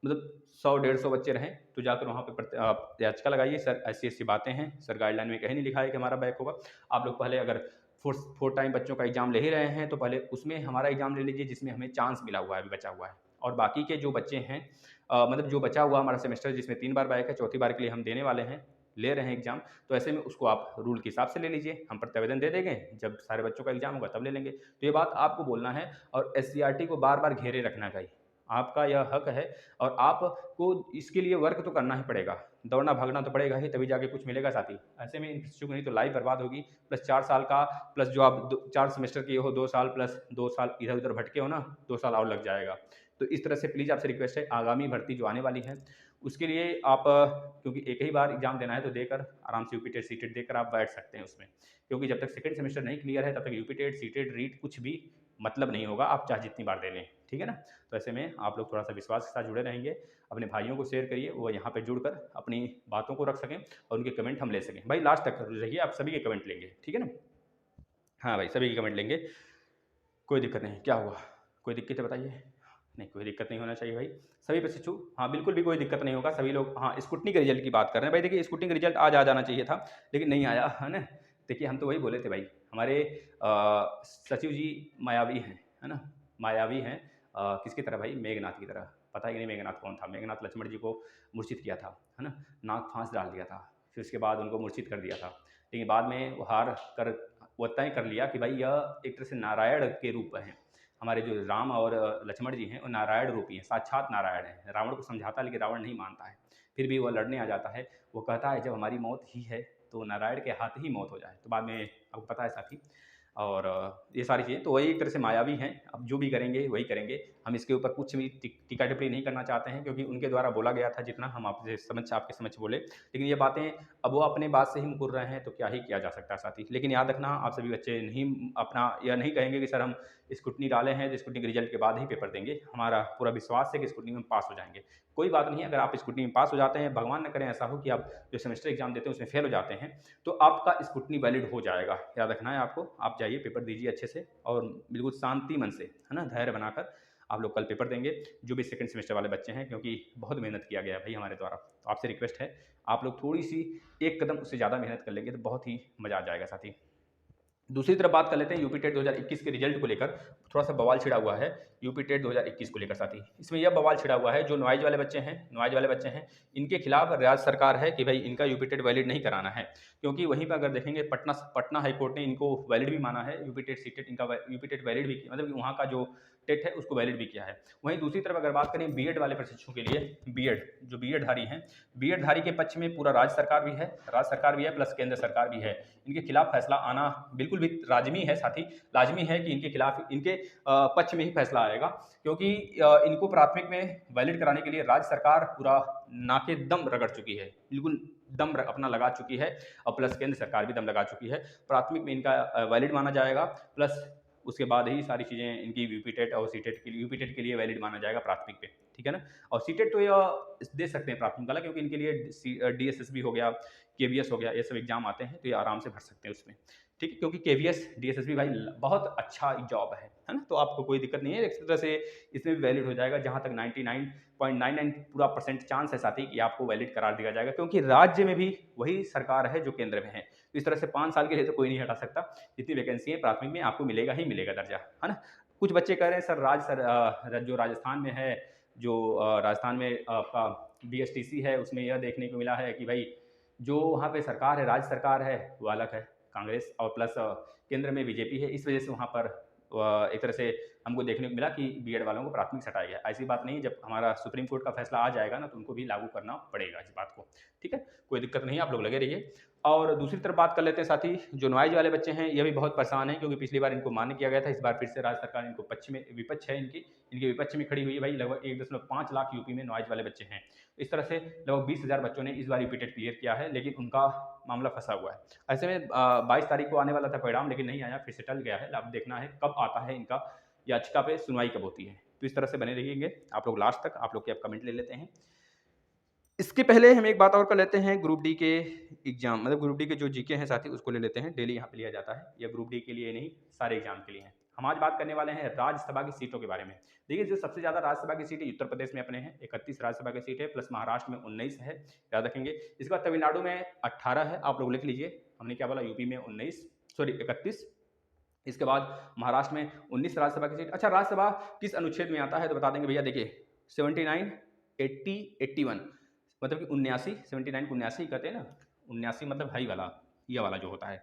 मतलब 100 डेढ़ 100 बच्चे रहें, तो जाकर वहाँ पे याचिका लगाइए, सर ऐसी-ऐसी बातें हैं, सर गाइडलाइन में कहीं नहीं लिखा है कि हमारा बैक होगा। आप लोग पहले अगर 4 टाइम बच्चों का एग्ज़ाम ले ही रहे हैं, तो पहले उसमें हमारा एग्ज़ाम ले लीजिए जिसमें हमें चांस मिला हुआ है, अभी बचा हुआ है। और बाकी के जो बच्चे हैं मतलब जो बचा हुआ हमारा सेमेस्टर जिसमें 3 बार बैक है, चौथी बार के लिए हम देने वाले हैं, ले रहे हैं एग्ज़ाम, तो ऐसे में उसको आप रूल के हिसाब से ले लीजिए। हम प्रत्यावेदन दे देंगे, जब सारे बच्चों का एग्ज़ाम होगा तब ले लेंगे। तो ये बात आपको बोलना है और एससीईआरटी को बार-बार घेरे रखना भाई। आपका यह हक है और आपको इसके लिए वर्क तो करना ही पड़ेगा। दौड़ना भागना तो पड़ेगा ही, तभी जाके कुछ मिलेगा साथी। ऐसे में इन बच्चों की नहीं तो लाइफ बर्बाद होगी, प्लस 4 साल का, प्लस जो आप 4 सेमेस्टर किए हो 2 साल, प्लस 2 साल इधर-उधर भटके हो ना, 2 साल और लग जाएगा। तो इस तरह से प्लीज़ आपसे रिक्वेस्ट है, आगामी भर्ती जो आने वाली है, उसके लिए आप क्योंकि एक ही बार एग्ज़ाम देना है, तो देकर आराम से यूपी टेट, सीटेट देकर आप बैठ सकते हैं उसमें। क्योंकि जब तक सेकंड सेमेस्टर नहीं क्लियर है, तब तक यूपी टेट, सीटेट, रीट कुछ भी मतलब नहीं होगा, आप चाहे जितनी बार दे लें, ठीक है ना? तो ऐसे में आप लोग थोड़ा-सा विश्वास के साथ जुड़े रहेंगे, अपने भाइयों को शेयर करिए, वो यहाँ पे जुड़कर अपनी बातों को रख सकें और उनके कमेंट हम ले सकें। भाई लास्ट तक रहिए, आप सभी के कमेंट लेंगे, ठीक है ना? हाँ भाई, सभी के कमेंट लेंगे, कोई दिक्कत नहीं। क्या हुआ? कोई दिक्कत है बताइए? नहीं, कोई दिक्कत नहीं होना चाहिए भाई। सभी प्रशिक्षु, हाँ, बिल्कुल भी कोई दिक्कत नहीं होगा, सभी लोग, हाँ, स्क्रूटनी के रिज़ल्ट की बात कर रहे हैं। भाई देखिए, स्क्रूटनी का रिज़ल्ट आज आ जाना चाहिए था, लेकिन नहीं आया, है ना? देखिए, हम तो वही बोले थे भाई, हमारे सचिव जी मायावी हैं, है ना? मायावी हैं किसकी तरह भाई? मेघनाथ की तरह। पता है कि नहीं मेघनाथ कौन था? मेघनाथ लक्ष्मण जी को मूर्छित किया था, है ना? नाग फाँस डाल दिया था, फिर उसके बाद उनको मूर्छित कर दिया था। लेकिन बाद में वो हार कर वो तय कर लिया कि भाई यह एक तरह से नारायण के रूप हैं। हमारे जो राम और लक्ष्मण जी हैं, वो नारायण रूपी हैं, साक्षात नारायण हैं। रावण को समझाता है, लेकिन रावण नहीं मानता है। फिर भी वह लड़ने आ जाता है। वो कहता है, जब हमारी मौत ही है, तो नारायण के हाथ ही मौत हो जाए। तो बाद में आपको पता है साथी, और ये सारी चीज़ें तो वही एक तरह से मायावी हैं। अब जो भी करेंगे, वही करेंगे। हम इसके ऊपर कुछ भी टीका टिप्पणी नहीं करना चाहते हैं, क्योंकि उनके द्वारा बोला गया था जितना हम आपके समझ बोले। लेकिन ये बातें अब वो अपने बात से ही मुकर रहे हैं, तो क्या ही किया जा सकता है साथी। लेकिन याद रखना, आप सभी बच्चे नहीं अपना यह नहीं कहेंगे कि सर हम स्क्रूटनी डाले हैं तो स्क्रूटनी के रिजल्ट के बाद ही पेपर देंगे। हमारा पूरा विश्वास है कि स्क्रूटनी में पास हो जाएंगे। कोई बात नहीं, अगर आप स्क्रूटनी में पास हो जाते हैं, भगवान न करें ऐसा हो कि आप जो सेमेस्टर एग्जाम देते हैं उसमें फेल हो जाते हैं, तो आपका स्क्रूटनी वैलिड हो जाएगा। याद रखना है आपको। आप जाइए, पेपर दीजिए अच्छे से और बिल्कुल शांति मन से, है ना, धैर्य बनाकर आप लोग कल पेपर देंगे, जो भी सेकंड सेमेस्टर वाले बच्चे हैं, क्योंकि बहुत मेहनत किया गया है भाई हमारे द्वारा। तो आपसे रिक्वेस्ट है, आप लोग थोड़ी सी एक कदम उससे ज़्यादा मेहनत कर लेंगे तो बहुत ही मज़ा आ जाएगा साथी। दूसरी तरफ बात कर लेते हैं यूपी टेट 2021 के रिजल्ट को लेकर। थोड़ा सा बवाल छिड़ा हुआ है यूपी टेट 2021 को लेकर साथी। इसमें यह बवाल छिड़ा हुआ है, जो नॉइज वाले बच्चे हैं, इनके खिलाफ राज्य सरकार है कि भाई इनका यूपी टेट वैलिड नहीं कराना है। क्योंकि वहीं पर अगर देखेंगे, पटना हाई कोर्ट ने इनको वैलिड भी माना है, यूपी टेट सी टेट इनका यूपी टेट वैलिड भी, मतलब वहाँ का जो टेट है उसको वैलिड भी किया है। वहीं दूसरी तरफ अगर बात करें बीएड वाले प्रशिक्षुओं के लिए, बीएड धारी हैं, बीएड धारी के पक्ष में पूरा राज्य सरकार भी है प्लस केंद्र सरकार भी है। इनके खिलाफ फैसला आना बिल्कुल भी लाजमी है साथी। लाजमी है कि इनके खिलाफ, इनके पक्ष में ही फैसला आएगा, क्योंकि इनको प्राथमिक में वैलिड कराने के लिए राज्य सरकार पूरा नाके दम रगड़ चुकी है, बिल्कुल दम अपना लगा चुकी है, और प्लस केंद्र सरकार भी दम लगा चुकी है। प्राथमिक में इनका वैलिड माना जाएगा, प्लस उसके बाद ही सारी चीज़ें इनकी यूपी टेट और सी टेट के लिए, यूपी टेट के लिए वैलिड माना जाएगा प्राथमिक पे, ठीक है ना। और सी टेट तो यह दे सकते हैं प्राथमिक वाला, क्योंकि इनके लिए DSSB हो गया, KVS हो गया, ये सब एग्जाम आते हैं, तो ये आराम से भर सकते हैं उसमें, ठीक है। क्योंकि KVS DSSB भाई बहुत अच्छा जॉब है ना, तो आपको कोई दिक्कत नहीं है। एक तरह से इसमें भी वैलिड हो जाएगा, जहाँ तक 99.99 पूरा % चांस है साथी कि आपको वैलिड करार दिया जाएगा, क्योंकि राज्य में भी वही सरकार है जो केंद्र में है। तो इस तरह से 5 साल के लिए तो कोई नहीं हटा सकता। जितनी वैकेंसी है प्राथमिक में आपको मिलेगा ही मिलेगा दर्जा, है ना। कुछ बच्चे कह रहे हैं सर जो राजस्थान में है, राजस्थान में आपका BSTC है, उसमें यह देखने को मिला है कि भाई जो वहाँ पे सरकार है, राज्य सरकार है, वो अलग है, कांग्रेस, और प्लस केंद्र में बीजेपी है। इस वजह से वहाँ पर एक तरह से हमको देखने को मिला कि बीएड वालों को प्राथमिक से हटाया गया। ऐसी बात नहीं, जब हमारा सुप्रीम कोर्ट का फैसला आ जाएगा ना, तो उनको भी लागू करना पड़ेगा इस बात को, ठीक है। कोई दिक्कत नहीं, आप लोग लगे रहिए। और दूसरी तरफ बात कर लेते हैं साथी, जो नॉइज वाले बच्चे हैं, ये भी बहुत परेशान हैं, क्योंकि पिछली बार इनको मान्य किया गया था, इस बार फिर से राज्य सरकार इनको विपक्ष है, इनके विपक्ष में खड़ी हुई है भाई। लगभग 1.5 लाख यूपी में नॉइज वाले बच्चे हैं। इस तरह से लगभग 20,000 बच्चों ने इस बार यूपी टेट क्लियर किया है, लेकिन उनका मामला फंसा हुआ है। ऐसे में 22 तारीख को आने वाला था परिणाम, लेकिन नहीं आया, फिर से टल गया है। अब देखना है कब आता है, इनका याचिका पे सुनवाई कब होती है। तो इस तरह से बने रहिएंगे आप लोग लास्ट तक। आप लोग के अब कमेंट ले लेते हैं। इसके पहले हम एक बात और कर लेते हैं, ग्रुप डी के एग्जाम, मतलब ग्रुप डी के जो जीके हैं साथी, उसको ले लेते हैं। डेली यहाँ पे लिया जाता है, यह ग्रुप डी के लिए नहीं, सारे एग्जाम के लिए है। हम आज बात करने वाले हैं राज्यसभा की सीटों के बारे में। देखिए, जो सबसे ज़्यादा राज्यसभा की सीटें उत्तर प्रदेश में अपने हैं, 31 राज्यसभा की सीट है, प्लस महाराष्ट्र में 19 है, याद रखेंगे। इसके बाद तमिलनाडु में 18 है, आप लोग लिख लीजिए। हमने क्या बोला, यूपी में 31। इसके बाद महाराष्ट्र में 19 राज्यसभा की सीट। अच्छा, राज्यसभा किस अनुच्छेद में आता है तो बता देंगे भैया। देखिए 79, 80, 81, मतलब कि 79, 79 को 79 कहते हैं ना, 79 मतलब हाई वाला, यह वाला जो होता है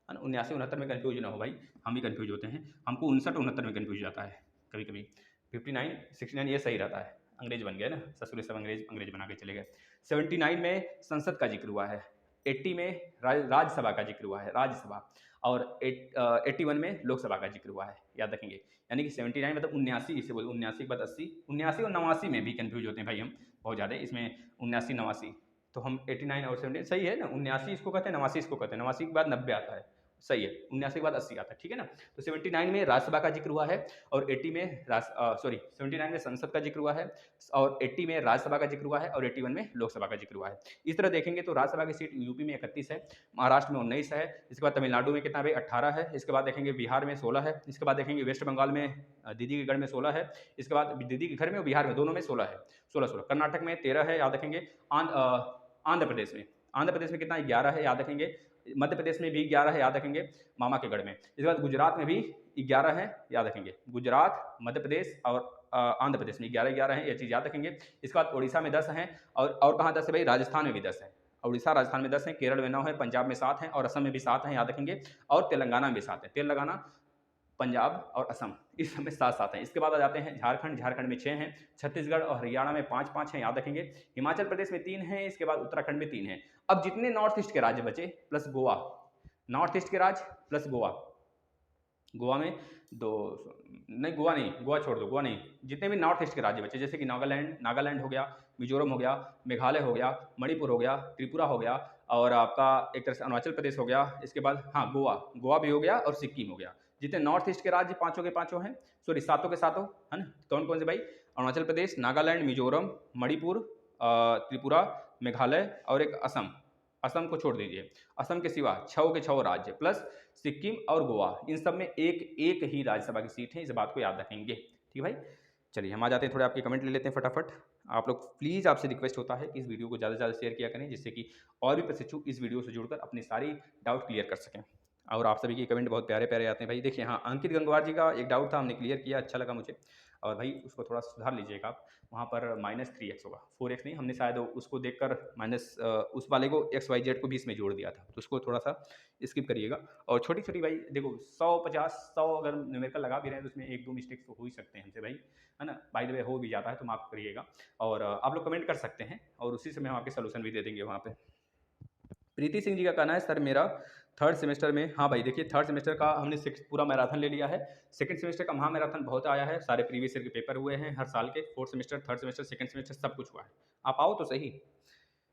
ना। 79, 69 में कन्फ्यूज ना हो भाई, हम भी कन्फ्यूज होते हैं, हमको 59, 69 में कन्फ्यूज जाता है कभी कभी। 59, 69 ये सही रहता है। अंग्रेज बन गए ना, ससुर सब अंग्रेज बना के चले गए। 79 में संसद का जिक्र हुआ है, 80 में राज्यसभा का जिक्र हुआ है, राज्यसभा, और 81 में लोकसभा का जिक्र हुआ है, याद रखेंगे। यानी कि 79 मतलब 79, इसे बोलते 79 के बाद 80, 79 और 89 में भी कंफ्यूज होते हैं भाई हम बहुत ज़्यादा, इसमें 79, 89, तो हम 89 और 70 सही है ना। 79 इसको कहते हैं, 89 इसको कहते हैं, 89 के बाद 90 आता है, सही है। 79 के बाद 80 आता है, ठीक है ना। तो 79 में राज्यसभा का जिक्र हुआ है, और 80 में 79 में संसद का जिक्र हुआ है, और 80 में राज्यसभा का जिक्र हुआ है, और 81 में लोकसभा का जिक्र हुआ है। इस तरह देखेंगे तो राज्यसभा की सीट यूपी में 31 है, महाराष्ट्र में 19 है, इसके बाद तमिलनाडु में कितना भाई 18 है, इसके बाद देखेंगे बिहार में 16 है, इसके बाद देखेंगे वेस्ट बंगाल में दीदी के गढ़ में 16 है, इसके बाद दीदी के घर में और बिहार में दोनों में 16 है, 16। कर्नाटक में 13 है, याद रखेंगे। आंध्र प्रदेश में कितना 11 है, याद रखेंगे। मध्य प्रदेश में भी 11 है, याद रखेंगे, मामा के गढ़ में। इसके बाद गुजरात में भी 11 है, याद रखेंगे। गुजरात, मध्य प्रदेश और आंध्र प्रदेश में 11 है, ये चीज़ याद रखेंगे। इसके बाद उड़ीसा में 10 हैं, और कहाँ 10 है भाई, राजस्थान में भी 10 है। उड़ीसा राजस्थान में 10 है, केरल में 9 है, पंजाब में 7 है, और असम में भी 7 है, याद रखेंगे। और तेलंगाना में भी 7 है, तेलंगाना, पंजाब और असम, इस समय 7 हैं। इसके बाद आ जाते हैं झारखंड में 6 हैं, छत्तीसगढ़ और हरियाणा में 5 हैं, याद रखेंगे। हिमाचल प्रदेश में 3 हैं, इसके बाद उत्तराखंड में 3 हैं। अब जितने नॉर्थ ईस्ट के राज्य बचे प्लस गोवा, नॉर्थ ईस्ट के राज्य प्लस गोवा, गोवा में दो, नहीं गोवा नहीं, गोवा छोड़ दो, गोवा नहीं, जितने भी नॉर्थ ईस्ट के राज्य बचे जैसे कि नागालैंड हो गया, मिजोरम हो गया, मेघालय हो गया, मणिपुर हो गया, त्रिपुरा हो गया, और आपका एक तरह से अरुणाचल प्रदेश हो गया, इसके बाद हाँ गोवा, गोवा भी हो गया और सिक्किम हो गया। जितने नॉर्थ ईस्ट के राज्य पाँचों के पाँचों हैं, सॉरी सातों के सातों, है ना, कौन कौन से भाई? अरुणाचल प्रदेश, नागालैंड, मिजोरम, मणिपुर, त्रिपुरा, मेघालय और एक असम। असम को छोड़ दीजिए, असम के सिवा छः के छः राज्य प्लस सिक्किम और गोवा, इन सब में एक एक ही राज्यसभा की सीट है, इस बात को याद रखेंगे। ठीक है भाई, चलिए हम आ जाते हैं, थोड़े आपके कमेंट ले लेते हैं फटाफट। आप लोग प्लीज़, आपसे रिक्वेस्ट होता है कि इस वीडियो को ज़्यादा से ज़्यादा शेयर किया करें, जिससे कि और भी प्रशिक्षु इस वीडियो से जुड़कर अपनी सारी डाउट क्लियर कर सकें। और आप सभी के कमेंट बहुत प्यारे प्यारे आते हैं भाई। देखिए हाँ, अंकित गंगवार जी का एक डाउट था, हमने क्लियर किया, अच्छा लगा मुझे। और भाई उसको थोड़ा सुधार लीजिएगा आप, वहाँ पर -3x होगा, 4x नहीं, हमने शायद उसको देखकर माइनस उस वाले को XYZ को भी इसमें जोड़ दिया था, तो उसको थोड़ा सा स्किप करिएगा। और छोटी छोटी भाई देखो 100 अगर न्यूमेरिकल लगा भी रहे हैं तो उसमें 1-2 मिस्टेक्स तो हो ही सकते हैं हमसे भाई, है ना, बाय द वे हो भी जाता है तो माफ करिएगा। और आप लोग कमेंट कर सकते हैं और उसी से हम आपके सोल्यूशन भी दे देंगे वहाँ पे। प्रीति सिंह जी का कहना है सर मेरा थर्ड सेमेस्टर में, हाँ भाई देखिए थर्ड सेमेस्टर का हमने पूरा मैराथन ले लिया है। सेकंड सेमेस्टर का महा मैराथन बहुत आया है, सारे प्रीवियस ईयर के पेपर हुए हैं हर साल के, fourth semester, third semester, second semester सब कुछ हुआ है। आप आओ तो सही।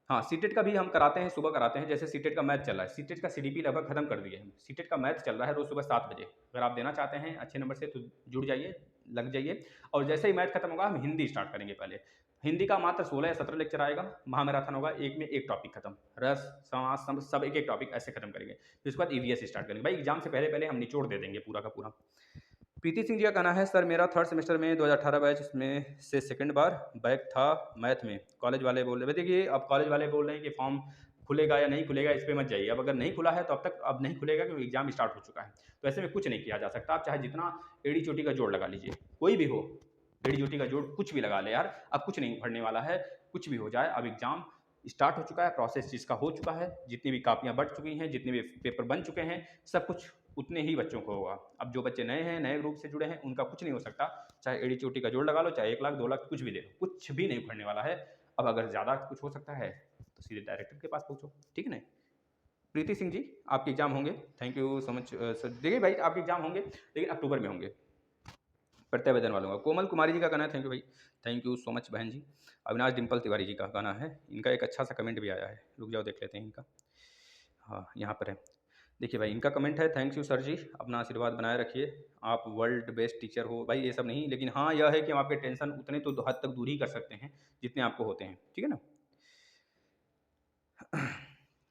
हाँ, सीटेट का भी हम कराते हैं, सुबह कराते हैं, जैसे सीटेट का मैथ चल रहा है, सीटेट का सीडीपी लगभग खत्म कर दिए हैं, सीटेट का मैथ चल रहा है रोज सुबह 7 बजे। अगर आप देना चाहते हैं अच्छे नंबर से तो जुड़ जाइए, लग जाइए। और जैसे ही मैथ खत्म होगा हम हिंदी स्टार्ट करेंगे। पहले हिंदी का मात्र 16 या 17 लेक्चर आएगा, महामैराथन होगा, एक में एक टॉपिक खत्म, रस समास सब एक एक टॉपिक ऐसे खत्म करेंगे। फिर उसके बाद ईवीएस स्टार्ट करेंगे। भाई एग्जाम से पहले पहले हम निचोड़ दे देंगे पूरा का पूरा। प्रीति सिंह जी का कहना है सर मेरा थर्ड सेमेस्टर में 2018 बैच में से सेकंड बार बैक था मैथ में, कॉलेज वाले बोल रहे हैं, देखिए अब कॉलेज वाले बोल रहे हैं कि फॉर्म खुलेगा या नहीं खुलेगा, इस पर मत जाइए। अब अगर नहीं खुला है तो अब तक अब नहीं खुलेगा क्योंकि एग्जाम स्टार्ट हो चुका है, तो ऐसे में कुछ नहीं किया जा सकता। आप चाहे जितना एड़ी चोटी का जोड़ लगा लीजिए, कोई भी हो, एड़ी चोटी का जोड़ कुछ भी लगा ले यार, अब कुछ नहीं उखड़ने वाला है, कुछ भी हो जाए। अब एग्जाम स्टार्ट हो चुका है, प्रोसेस जिसका हो चुका है, जितनी भी कापियां बढ़ चुकी हैं, जितने भी पेपर बन चुके हैं, सब कुछ उतने ही बच्चों को होगा। अब जो बच्चे नए हैं, नए ग्रुप से जुड़े हैं, उनका कुछ नहीं हो सकता, चाहे एड़ी चोटी का जोड़ लगा लो, चाहे 1 लाख 2 लाख कुछ भी दे लो, कुछ भी नहीं उखड़ने वाला है। अब अगर ज़्यादा कुछ हो सकता है तो सीधे डायरेक्टर के पास पूछो, ठीक है ना। प्रीति सिंह जी आपके एग्जाम होंगे, thank you so much sir. देखिए भाई आपके एग्जाम होंगे लेकिन अक्टूबर में होंगे, प्रत्यावेदन वालों का। कोमल कुमारी जी का कहना है, थैंक यू भाई, थैंक यू सो मच बहन जी। अविनाश डिम्पल तिवारी जी का कहना है, इनका एक अच्छा सा कमेंट भी आया है, रुक जाओ देख लेते हैं इनका। हाँ यहाँ पर है, देखिए भाई इनका कमेंट है, थैंक्स यू सर जी, अपना आशीर्वाद बनाए रखिए, आप वर्ल्ड बेस्ट टीचर हो। भाई ये सब नहीं, लेकिन हाँ यह है कि हम आपके टेंशन उतने तो हद तक दूर ही कर सकते हैं जितने आपको होते हैं, ठीक है ना।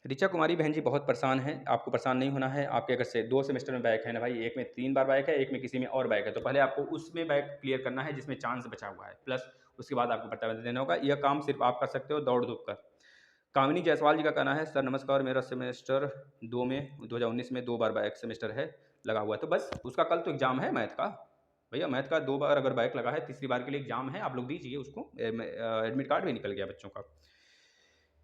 ऋचा कुमारी बहन जी बहुत परेशान है, आपको परेशान नहीं होना है। आपके अगर से 2 सेमेस्टर में बैक है ना भाई, एक में 3 बार बैक है, एक में किसी में और बैक है, तो पहले आपको उसमें बैक क्लियर करना है जिसमें चांस बचा हुआ है, प्लस उसके बाद आपको प्रत्यावेदन देना होगा। यह काम सिर्फ आप कर सकते हो दौड़ धूप कर। कामिनी जायसवाल जी का कहना है सर नमस्कार, मेरा सेमेस्टर 2 में 2019 में 2 बार बैक सेमेस्टर है लगा हुआ है, तो बस उसका कल तो एग्जाम है मैथ का। भैया मैथ का 2 बार अगर बैक लगा है, तीसरी बार के लिए एग्जाम है, आप लोग दीजिए उसको, एडमिट कार्ड भी निकल गया बच्चों का।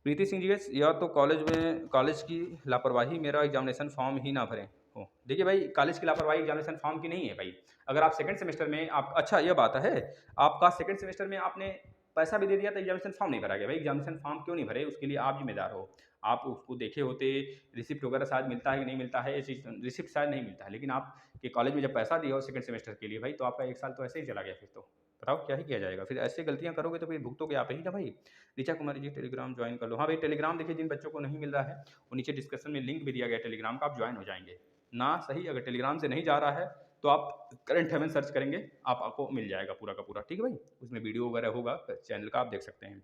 प्रीति सिंह जी या तो कॉलेज की लापरवाही, मेरा एग्जामिनेशन फॉर्म ही ना भरें हो। देखिए भाई कॉलेज की लापरवाही एग्जामिनेशन फॉर्म की नहीं है भाई। अगर आप सेकंड सेमेस्टर में आप, अच्छा यह बात है, आपका सेकंड सेमेस्टर में आपने पैसा भी दे दिया तो एग्जामिनेशन फॉर्म नहीं भरा गया। भाई एग्जामिनेशन फॉर्म क्यों नहीं भरे, उसके लिए आप जिम्मेदार हो। आप उसको देखे होते, रिसिप्ट वगैरह शायद मिलता है कि नहीं मिलता है, ये चीज़ रिसिप्ट शायद नहीं मिलता है, लेकिन आपके कॉलेज में जब पैसा दिया हो सेकंड सेमेस्टर के लिए भाई, तो आपका 1 साल तो ऐसे ही चला गया। फिर तो बताओ क्या ही किया जाएगा, फिर ऐसे गलतियां करोगे तो फिर भुगतोगे आप ही ना भाई। ऋचा कुमारी जी टेलीग्राम ज्वाइन कर लो। हाँ भाई टेलीग्राम देखिए, जिन बच्चों को नहीं मिल रहा है वो नीचे डिस्क्रिप्शन में लिंक भी दिया गया टेलीग्राम का, आप ज्वाइन हो जाएंगे ना। सही, अगर टेलीग्राम से नहीं जा रहा है तो आप करंट हेवन सर्च करेंगे, आपको मिल जाएगा पूरा का पूरा, ठीक है भाई। उसमें वीडियो वगैरह होगा चैनल का, आप देख सकते हैं।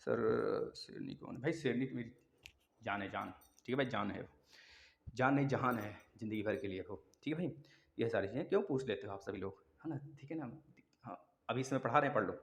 सर शेरनी कौन है भाई? शेरनी तो मेरी जान है, जान, ठीक है भाई, जान है, जान नहीं जहान है, ज़िंदगी भर के लिए हो, ठीक है भाई। ये सारी चीज़ें क्यों पूछ लेते हो आप सभी लोग, है ना, ठीक है ना। हाँ अभी इसमें पढ़ा रहे हैं, पढ़ लो।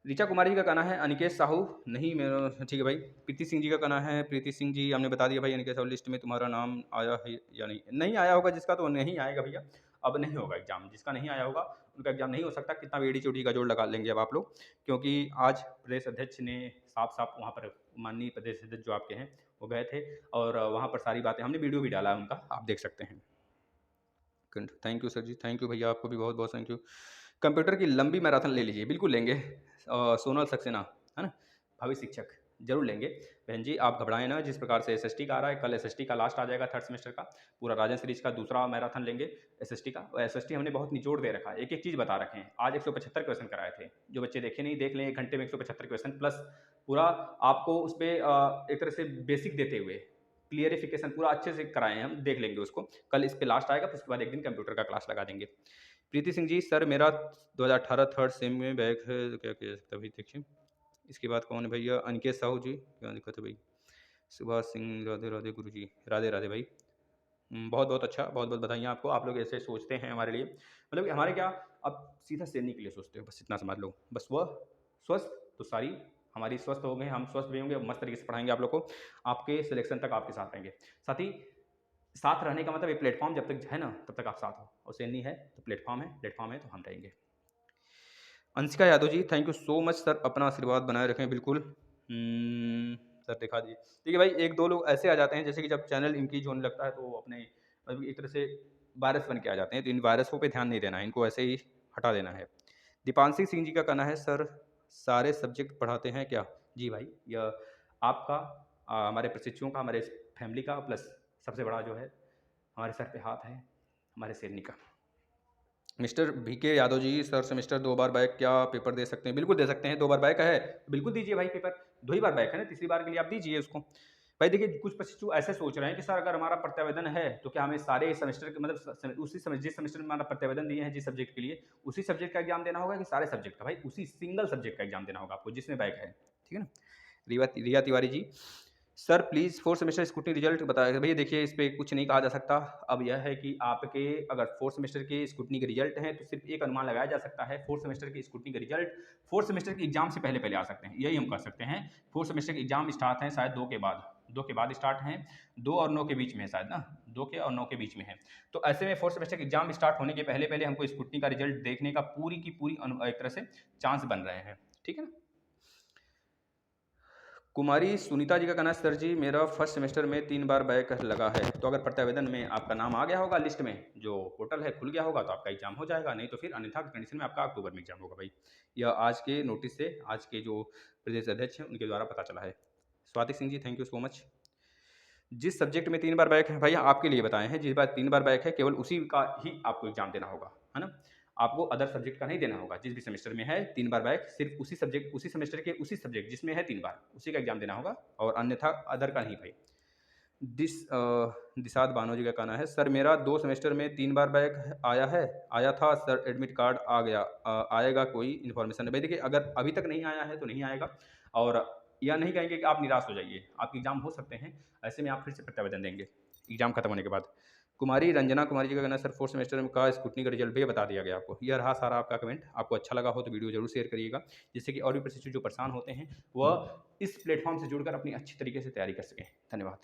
ऋचा कुमारी जी का कहना है अनिकेत साहू नहीं मेरा, ठीक है भाई। प्रीति सिंह जी का कहना है, प्रीति सिंह जी हमने बता दिया भाई, अनिकेत साहू लिस्ट में तुम्हारा नाम आया है या नहीं, नहीं आया होगा जिसका, तो नहीं आएगा भैया, अब नहीं होगा एग्जाम। जिसका नहीं आया होगा उनका एग्जाम नहीं हो सकता, कितना भी एड़ी चोटी का जोड़ लगा लेंगे अब आप लोग, क्योंकि आज प्रदेश अध्यक्ष ने साफ साफ वहाँ पर, माननीय प्रदेश अध्यक्ष जो आपके हैं वो गए थे और वहाँ पर सारी बातें, हमने वीडियो भी डाला है उनका, आप देख सकते हैं। Thank you sir ji, thank you भैया, आपको भी बहुत बहुत थैंक यू। कंप्यूटर की लंबी मैराथन ले लीजिए, बिल्कुल लेंगे। सोनल सक्सेना, है ना, भावी शिक्षक, जरूर लेंगे। बहन जी आप घबराएं ना, जिस प्रकार से एसएसटी का आ रहा है, कल एसएसटी का लास्ट आ जाएगा थर्ड सेमेस्टर का, पूरा राजन सीरीज का दूसरा मैराथन लेंगे एसएसटी का। और एसएसटी हमने बहुत निचोड़ दे रखा है, एक एक चीज़ बता रखे हैं। आज 175 क्वेश्चन कराए थे, जो बच्चे देखे नहीं देख लें, 1 घंटे में 175 क्वेश्चन प्लस पूरा आपको उस पर एक तरह से बेसिक देते हुए क्लियरिफिकेशन पूरा अच्छे से कराए हैं हम, देख लेंगे उसको। कल इस पे लास्ट आएगा, फिर उसके बाद एक दिन कंप्यूटर का क्लास लगा देंगे। प्रीति सिंह जी, सर मेरा 2018 थर्ड सेम में बैक है, तो क्या किया सकता है भाई? देखिए इसके बाद कौन है भैया? अनिकेत साहू जी, क्या दिक्कत है भाई? सुभाष सिंह, राधे राधे गुरु जी, राधे राधे भाई। बहुत बहुत अच्छा, बहुत बहुत बधाइयाँ आपको, आप लोग ऐसे सोचते हैं हमारे लिए। मतलब कि हमारे क्या, अब सीधा सैनिक के लिए सोचते हो, बस इतना समझ लो। बस वह स्वस्थ तो सारी हमारी स्वस्थ हो गए, हम स्वस्थ भी होंगे, मस्त तरीके से पढ़ाएंगे आप लोग को, आपके सिलेक्शन तक आपके साथ रहेंगे। साथ ही साथ रहने का मतलब एक प्लेटफॉर्म जब तक है ना तब तक आप साथ हो, और सैनी है तो प्लेटफॉर्म है तो हम रहेंगे। Anshika Yadav ji, thank you so much sir, अपना आशीर्वाद बनाए रखें बिल्कुल। सर दिखा दीजिए। देखिए भाई, एक दो लोग ऐसे आ जाते हैं जैसे कि जब चैनल इंक्रीज होने लगता है तो वो अपने मतलब एक तरह से वायरस बन के आ जाते हैं, तो इन वायरसों पे ध्यान नहीं देना है, इनको ऐसे ही हटा देना है। दीपांशी सिंह जी का कहना है, सर सारे सब्जेक्ट पढ़ाते हैं क्या? जी भाई, यह आपका हमारे प्रशिक्षुओं का, हमारे फैमिली का, प्लस सबसे बड़ा जो है हमारे सर पे हाथ है हमारे सैनिक का। Mister VK Yadav ji, sir semester 2 बार बैक क्या पेपर दे सकते हैं? बिल्कुल दे सकते हैं, 2 बार बैक है बिल्कुल दीजिए भाई पेपर। 2 ही बार बैक है ना, तीसरी बार के लिए आप दीजिए उसको। भाई देखिए, कुछ प्रशिक्षु ऐसे सोच रहे हैं कि सर अगर हमारा प्रत्यावेदन है तो क्या हमें सारे सेमेस्टर के मतलब उसी जिस सेमेस्टर में हमारा प्रत्यावेदन दिए हैं जिस सब्जेक्ट के लिए, उसी सब्जेक्ट का एग्जाम देना होगा कि सारे सब्जेक्ट का? भाई उसी सिंगल सब्जेक्ट का एग्जाम देना होगा आपको जिसमें बैक है, ठीक है ना। Riya Tiwari ji, sir please 4 semester scrutiny result बताया। भैया देखिए, इस पे कुछ नहीं कहा जा सकता। अब यह है कि आपके अगर 4 सेमेस्टर के स्कूटनी के रिजल्ट हैं तो सिर्फ एक अनुमान लगाया जा सकता है, 4 सेमेस्टर की स्कूटनी के रिजल्ट 4 सेमेस्टर के एग्जाम से पहले आ सकते हैं, यही हम कर सकते हैं। 4 सेमेस्टर के एग्जाम स्टार्ट हैं शायद 2 के बाद स्टार्ट हैं, 2 और 9 के बीच में है शायद ना, 2 के और 9 के बीच में है। तो ऐसे में 4 सेमेस्टर के एग्जाम स्टार्ट होने के पहले हमको स्कूटनी का रिजल्ट देखने का पूरी की पूरी एक तरह से चांस बन रहे हैं, ठीक है ना। कुमारी सुनीता जी का कहना है, सर जी मेरा फर्स्ट सेमेस्टर में 3 बार बैक लगा है, तो अगर प्रत्यावेदन में आपका नाम आ गया होगा लिस्ट में, जो पोर्टल है खुल गया होगा, तो आपका एग्जाम हो जाएगा, नहीं तो फिर अन्यथा कंडीशन में आपका अक्टूबर में एग्जाम होगा भाई। यह आज के नोटिस से आज के जो प्रदेश अध्यक्ष हैं उनके द्वारा पता चला है। Swati Singh ji, thank you so much. जिस सब्जेक्ट में 3 बार बैक है भैया आपके लिए बताए हैं, जिस बार 3 बार बैक है केवल उसी का ही आपको एग्जाम देना होगा, है ना। आपको अदर सब्जेक्ट का नहीं देना होगा। जिस भी सेमेस्टर में है 3 बार बैक, सिर्फ उसी सब्जेक्ट उसी सेमेस्टर के उसी सब्जेक्ट जिसमें है 3 बार उसी का एग्जाम देना होगा, और अन्यथा अदर का नहीं भाई। दिशाद बानो जी का कहना है, सर मेरा 2 सेमेस्टर में 3 बार बैक आया था सर, एडमिट कार्ड आ गया, आएगा कोई इन्फॉर्मेशन? भाई देखिए, अगर अभी तक नहीं आया है तो नहीं आएगा, और यह नहीं कहेंगे कि आप निराश हो जाइए, आपके एग्जाम हो सकते हैं, ऐसे में आप फिर से प्रत्यावेदन देंगे एग्जाम खत्म होने के बाद। कुमारी रंजना कुमारी जी का कहना है, सर 4th सेमेस्टर में का स्कूटनी का रिजल्ट भी बता दिया गया आपको। यह रहा सारा आपका कमेंट। आपको अच्छा लगा हो तो वीडियो जरूर शेयर करिएगा, जिससे कि और भी प्रशिक्षु जो परेशान होते हैं वह इस प्लेटफॉर्म से जुड़कर अपनी अच्छी तरीके से तैयारी कर सकें। धन्यवाद।